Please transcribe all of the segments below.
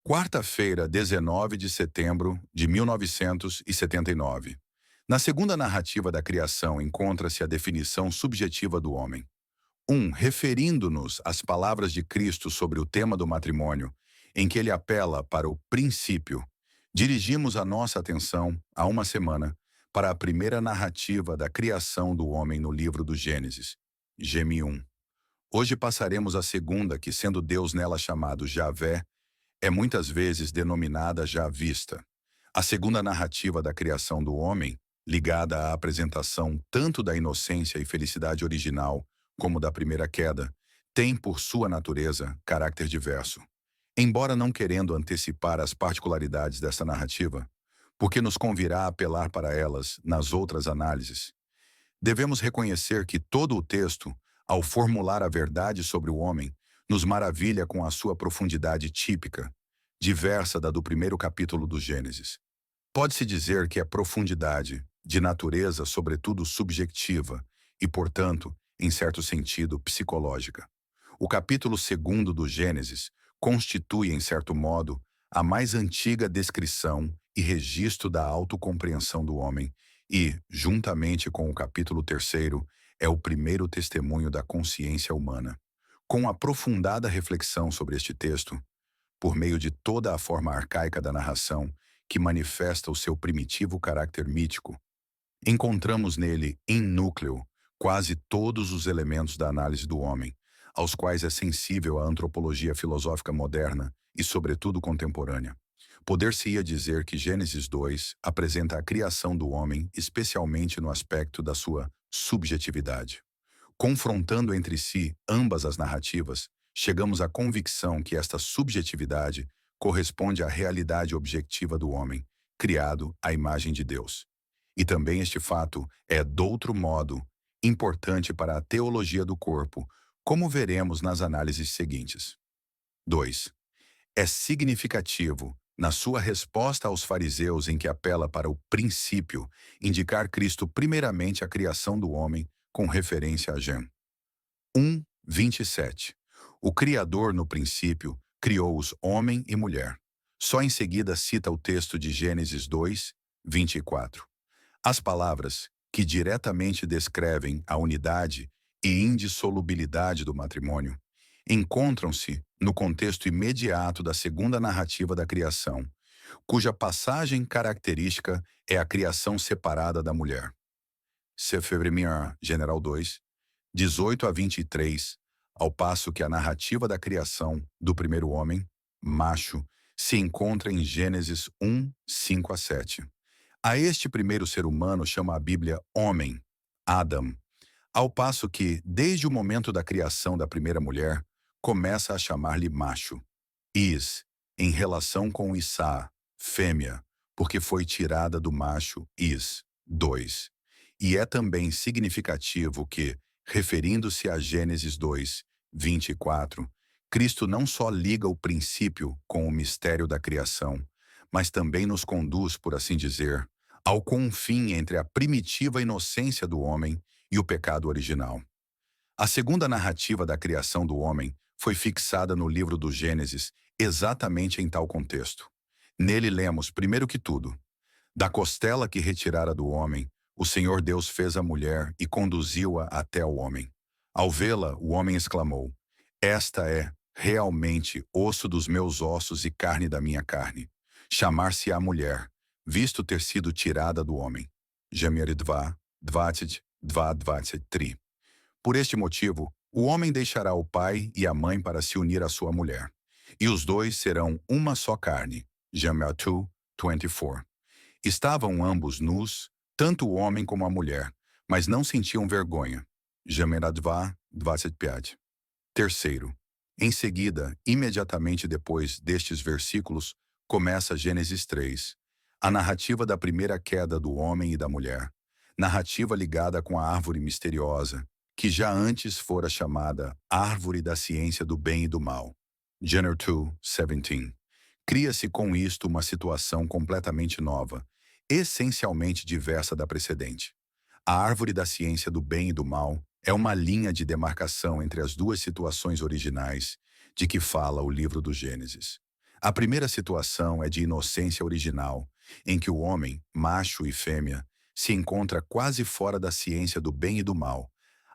Quarta-feira, 19 de setembro de 1979. Na segunda narrativa da criação encontra-se a definição subjetiva do homem. Referindo-nos às palavras de Cristo sobre o tema do matrimônio, em que ele apela para o princípio, dirigimos a nossa atenção, há uma semana, para a primeira narrativa da criação do homem no livro do Gênesis, Gême 1. Hoje passaremos à segunda, que, sendo Deus nela chamado Javé, é muitas vezes denominada já vista. A segunda narrativa da criação do homem, ligada à apresentação tanto da inocência e felicidade original como da primeira queda, tem por sua natureza caráter diverso. Embora não querendo antecipar as particularidades dessa narrativa, porque nos convirá a apelar para elas nas outras análises, devemos reconhecer que todo o texto, ao formular a verdade sobre o homem, nos maravilha com a sua profundidade típica, diversa da do primeiro capítulo do Gênesis. Pode-se dizer que é profundidade, de natureza sobretudo subjetiva e, portanto, em certo sentido, psicológica. O capítulo 2º do Gênesis constitui, em certo modo, a mais antiga descrição e registro da autocompreensão do homem e, juntamente com o capítulo 3º, é o primeiro testemunho da consciência humana. Com aprofundada reflexão sobre este texto, por meio de toda a forma arcaica da narração, que manifesta o seu primitivo caráter mítico, encontramos nele, em núcleo, quase todos os elementos da análise do homem, aos quais é sensível a antropologia filosófica moderna e, sobretudo, contemporânea. Poder-se-ia dizer que Gênesis 2 apresenta a criação do homem especialmente no aspecto da sua subjetividade. Confrontando entre si ambas as narrativas, chegamos à convicção que esta subjetividade corresponde à realidade objetiva do homem, criado à imagem de Deus. E também este fato é, doutro modo, importante para a teologia do corpo, como veremos nas análises seguintes. 2. É significativo, na sua resposta aos fariseus em que apela para o princípio, indicar Cristo primeiramente a criação do homem com referência a Gênesis 1:27. O Criador, no princípio, criou-os homem e mulher. Só em seguida cita o texto de Gênesis 2:24. As palavras, que diretamente descrevem a unidade e indissolubilidade do matrimônio, encontram-se no contexto imediato da segunda narrativa da criação, cuja passagem característica é a criação separada da mulher. Sefer General 2, 18-23, ao passo que a narrativa da criação do primeiro homem, macho, se encontra em Gênesis 1:5-7. A este primeiro ser humano chama a Bíblia homem, Adam, ao passo que, desde o momento da criação da primeira mulher, começa a chamar-lhe macho, Is, em relação com Issá, fêmea, porque foi tirada do macho Is, 2. E é também significativo que, referindo-se a Gênesis 2:24, Cristo não só liga o princípio com o mistério da criação, mas também nos conduz, por assim dizer, ao confim entre a primitiva inocência do homem e o pecado original. A segunda narrativa da criação do homem foi fixada no livro do Gênesis exatamente em tal contexto. Nele lemos, primeiro que tudo, da costela que retirara do homem, o Senhor Deus fez a mulher e conduziu-a até ao homem. Ao vê-la, o homem exclamou: Esta é, realmente, osso dos meus ossos e carne da minha carne. Chamar-se-á mulher, visto ter sido tirada do homem. Gêmesis 2:22-23. Por este motivo, o homem deixará o pai e a mãe para se unir à sua mulher, e os dois serão uma só carne. Gêmesis 2:24. Estavam ambos nus, tanto o homem como a mulher, mas não sentiam vergonha. Gêmesis 2:25. Terceiro, em seguida, imediatamente depois destes versículos, começa Gênesis 3, a narrativa da primeira queda do homem e da mulher, narrativa ligada com a árvore misteriosa, que já antes fora chamada Árvore da Ciência do Bem e do Mal. Gênesis 2:17. Cria-se com isto uma situação completamente nova, essencialmente diversa da precedente. A Árvore da Ciência do Bem e do Mal é uma linha de demarcação entre as duas situações originais de que fala o livro do Gênesis. A primeira situação é de inocência original, em que o homem, macho e fêmea, se encontra quase fora da ciência do bem e do mal,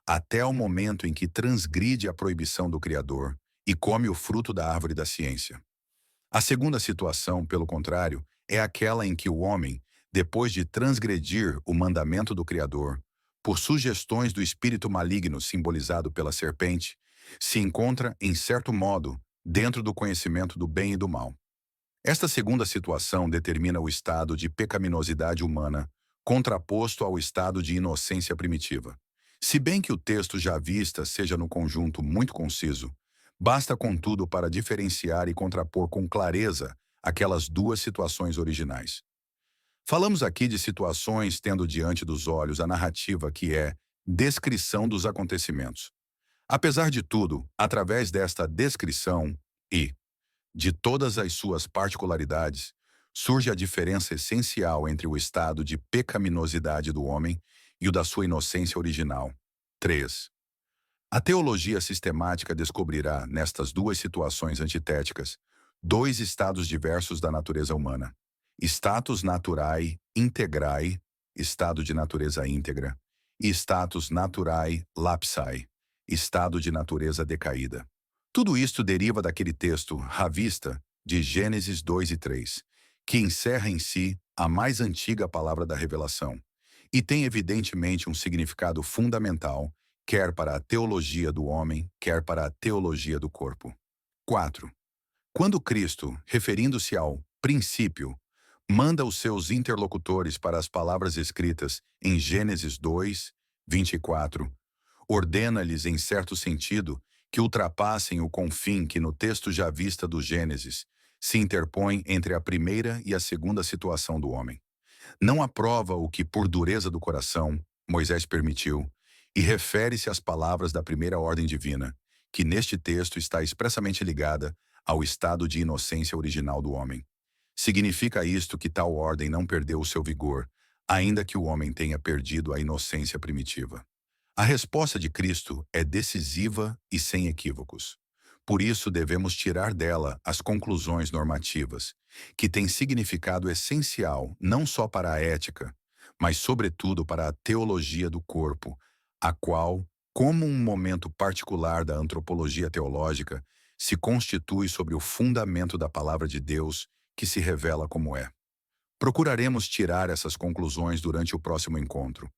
até o momento em que transgride a proibição do Criador e come o fruto da árvore da ciência. A segunda situação, pelo contrário, é aquela em que o homem, depois de transgredir o mandamento do Criador, por sugestões do espírito maligno simbolizado pela serpente, se encontra, em certo modo, dentro do conhecimento do bem e do mal. Esta segunda situação determina o estado de pecaminosidade humana, contraposto ao estado de inocência primitiva. Se bem que o texto já à vista seja no conjunto muito conciso, basta contudo para diferenciar e contrapor com clareza aquelas duas situações originais. Falamos aqui de situações tendo diante dos olhos a narrativa que é descrição dos acontecimentos. Apesar de tudo, através desta descrição e de todas as suas particularidades, surge a diferença essencial entre o estado de pecaminosidade do homem e o da sua inocência original. 3. A teologia sistemática descobrirá, nestas duas situações antitéticas, dois estados diversos da natureza humana: status naturae integrae, estado de natureza íntegra, e status naturae lapsae, estado de natureza decaída. Tudo isto deriva daquele texto à vista de Gênesis 2 e 3, que encerra em si a mais antiga palavra da revelação, e tem evidentemente um significado fundamental, quer para a teologia do homem, quer para a teologia do corpo. 4. Quando Cristo, referindo-se ao princípio, manda os seus interlocutores para as palavras escritas em Gênesis 2, 24, ordena-lhes, em certo sentido, que ultrapassem o confim que no texto já vista do Gênesis se interpõe entre a primeira e a segunda situação do homem. Não aprova o que, por dureza do coração, Moisés permitiu, e refere-se às palavras da primeira ordem divina, que neste texto está expressamente ligada ao estado de inocência original do homem. Significa isto que tal ordem não perdeu o seu vigor, ainda que o homem tenha perdido a inocência primitiva. A resposta de Cristo é decisiva e sem equívocos. Por isso devemos tirar dela as conclusões normativas, que têm significado essencial não só para a ética, mas sobretudo para a teologia do corpo, a qual, como um momento particular da antropologia teológica, se constitui sobre o fundamento da palavra de Deus, que se revela como é. Procuraremos tirar essas conclusões durante o próximo encontro,